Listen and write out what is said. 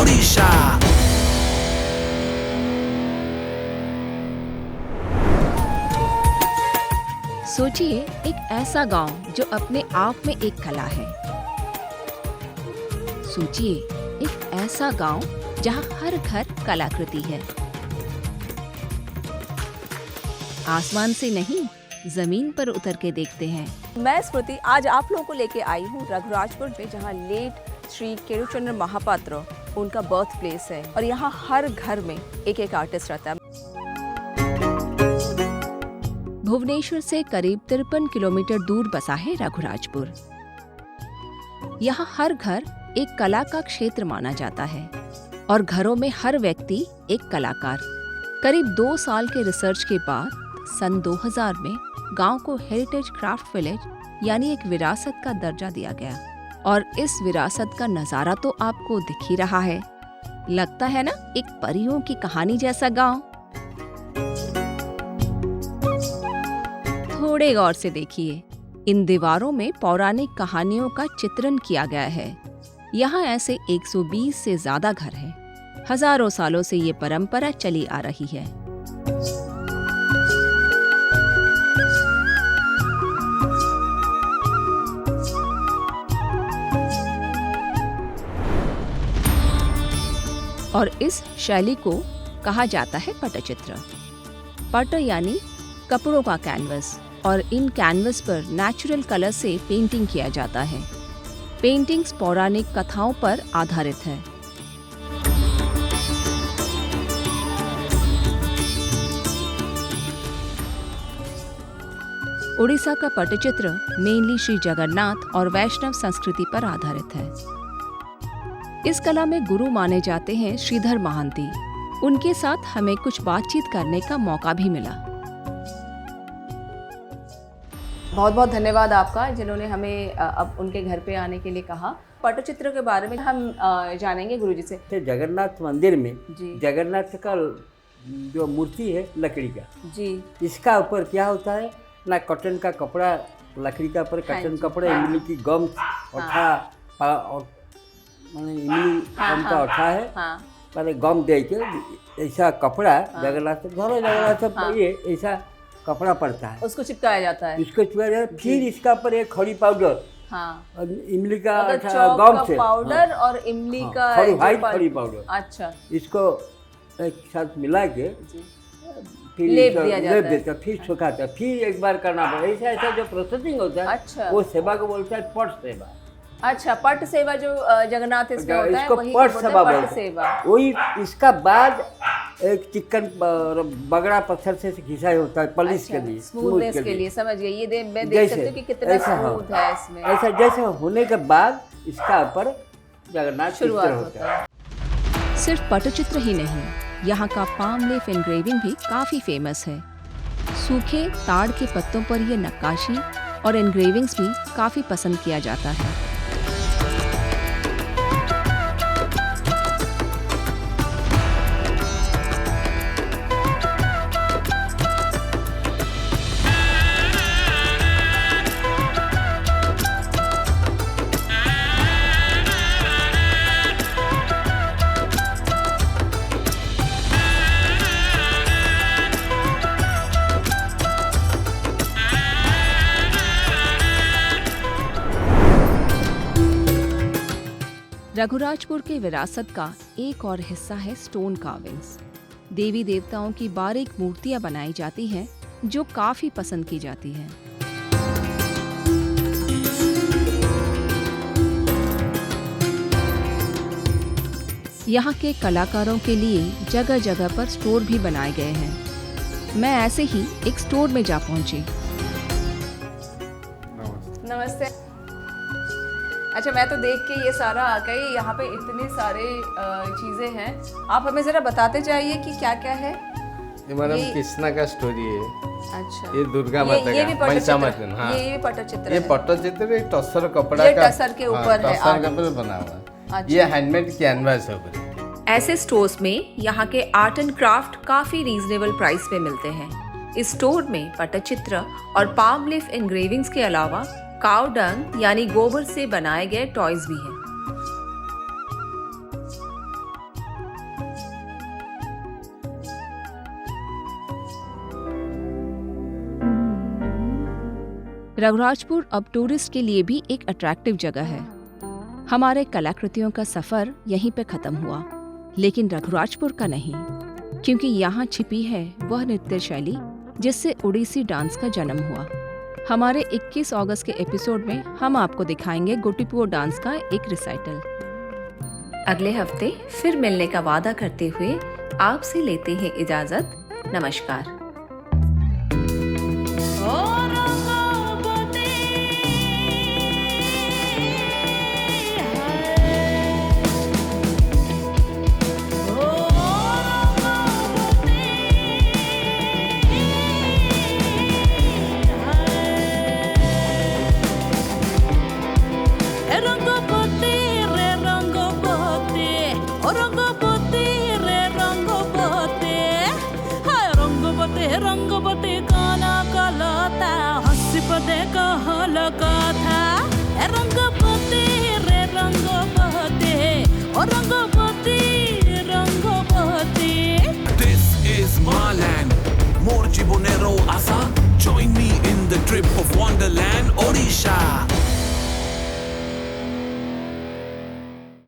ओडिशा। सोचिए एक ऐसा गांव जो अपने आप में एक कला है। सोचिए एक ऐसा गांव जहां हर घर कलाकृति है। आसमान से नहीं, जमीन पर उतर के देखते हैं। मैं स्मृति आज आप लोगों को लेके आई हूँ रघुराजपुर में, जहाँ लेट श्री केरुचंद्र महापात्र उनका बर्थ प्लेस है और यहाँ हर घर में एक एक आर्टिस्ट रहता है। भुवनेश्वर से करीब 53 किलोमीटर दूर बसा है रघुराजपुर। यहाँ हर घर एक कला का क्षेत्र माना जाता है और घरों में हर व्यक्ति एक कलाकार। करीब 2 साल के रिसर्च के बाद सन 2000 में गांव को हेरिटेज क्राफ्ट विलेज यानी एक विरासत का दर्जा दिया गया और इस विरासत का नजारा तो आपको दिख ही रहा है। लगता है ना एक परियों की कहानी जैसा गांव। थोड़े गौर से देखिए, इन दीवारों में पौराणिक कहानियों का चित्रण किया गया है। यहाँ ऐसे 120 से ज्यादा घर हैं। हजारों सालों से ये परंपरा चली आ रही है। और इस शैली को कहा जाता है पटचित्र। पट यानी कपड़ों का कैनवस, और इन कैनवस पर नेचुरल कलर से पेंटिंग किया जाता है। पेंटिंग्स पौराणिक कथाओं पर आधारित है। उड़ीसा का पटचित्र मेनली श्री जगन्नाथ और वैष्णव संस्कृति पर आधारित है। इस कला में गुरु माने जाते हैं श्रीधर महांती। उनके साथ हमें कुछ बातचीत करने का मौका भी मिला। बहुत बहुत धन्यवाद आपका, जिन्होंने हमें अब उनके घर पे आने के लिए कहा। पटचित्र के बारे में हम जानेंगे गुरुजी से। जगन्नाथ मंदिर में जी जगन्नाथ का जो मूर्ति है लकड़ी का जी, इसका ऊपर क्या होता है ना, कॉटन का कपड़ा, लकड़ी का ऊपर कॉटन कपड़ा, इमली की गम औठा और माने इमली गम का औठा है, माने गम दे के ऐसा कपड़ा जगन्नाथ जगन्नाथ ये ऐसा कपड़ा पड़ता है, उसको चिपकाया जाता है। इसको फिर इसका पर एक खड़ी पाउडर, हाँ, इमली का मतलब गम से पाउडर और इमली का व्हाइट खड़ी पाउडर, अच्छा, इसको एक साथ मिला के फिर लेप दिया जाता है। फिर सुखाता है, फिर एक बार करना पड़ता है। ऐसा जो प्रोसेसिंग होता है, अच्छा, वो सेवा को बोलता है पट सेवा। अच्छा, पट सेवा जो जगन्नाथ इसमें होता है, इसको वही पट सेवा पट बोलते हैं। सेवा। वही इसका बाद एक चिकन बगड़ा पत्थर से घिसा होता है पॉलिश के लिए, स्मूथनेस के लिए। समझ गई, ये मैं देख सकती हूँ कि कितना स्मूथ है इसमें। ऐसा जैसे होने के बाद इसका ऊपर जगन्नाथ शुरुआत चित्र होता है। सिर्फ पटचित्र ही नहीं, यहाँ का पाम लीफ एनग्रेविंग भी काफी फेमस है। सूखे ताड़ के पत्तों पर ये नक्काशी और एनग्रेविंग्स भी काफी पसंद किया जाता है। रघुराजपुर के विरासत का एक और हिस्सा है स्टोन कार्विंग्स। देवी देवताओं की बारीक मूर्तियां बनाई जाती हैं जो काफी पसंद की जाती हैं। यहाँ के कलाकारों के लिए जगह जगह पर स्टोर भी बनाए गए हैं। मैं ऐसे ही एक स्टोर में जा पहुंची। नमस्ते। अच्छा, मैं तो देख के ये सारा आ गई, यहाँ पे इतने सारे चीजें हैं। आप हमें जरा बताते जाइए कि क्या क्या है। ये मैडम कृष्णा का स्टोरी है। अच्छा, ये दुर्गा माता ये भी का पंचामृत। हाँ, ये पटचित्र ये है। पटचित्र एक टसर कपड़ा ये का, टसर के ऊपर है, टसर के ऊपर बना हुआ है। अच्छा। ये हैंडमेड कैनवास है ऊपर। ऐसे स्टोर्स में यहाँ के आर्ट एंड क्राफ्ट काफी रीजनेबल प्राइस पे मिलते हैं। इस स्टोर में पटचित्र और पाम लीफ एनग्रेविंग्स के अलावा काउ डंग यानी गोबर से बनाए गए टॉयज भी हैं। रघुराजपुर अब टूरिस्ट के लिए भी एक अट्रैक्टिव जगह है। हमारे कलाकृतियों का सफर यहीं पे खत्म हुआ, लेकिन रघुराजपुर का नहीं, क्योंकि यहाँ छिपी है वह नृत्य शैली जिससे उड़ीसी डांस का जन्म हुआ। हमारे 21 अगस्त के एपिसोड में हम आपको दिखाएंगे गोटिपुओ डांस का एक रिसाइटल। अगले हफ्ते फिर मिलने का वादा करते हुए आपसे लेते हैं इजाजत। नमस्कार।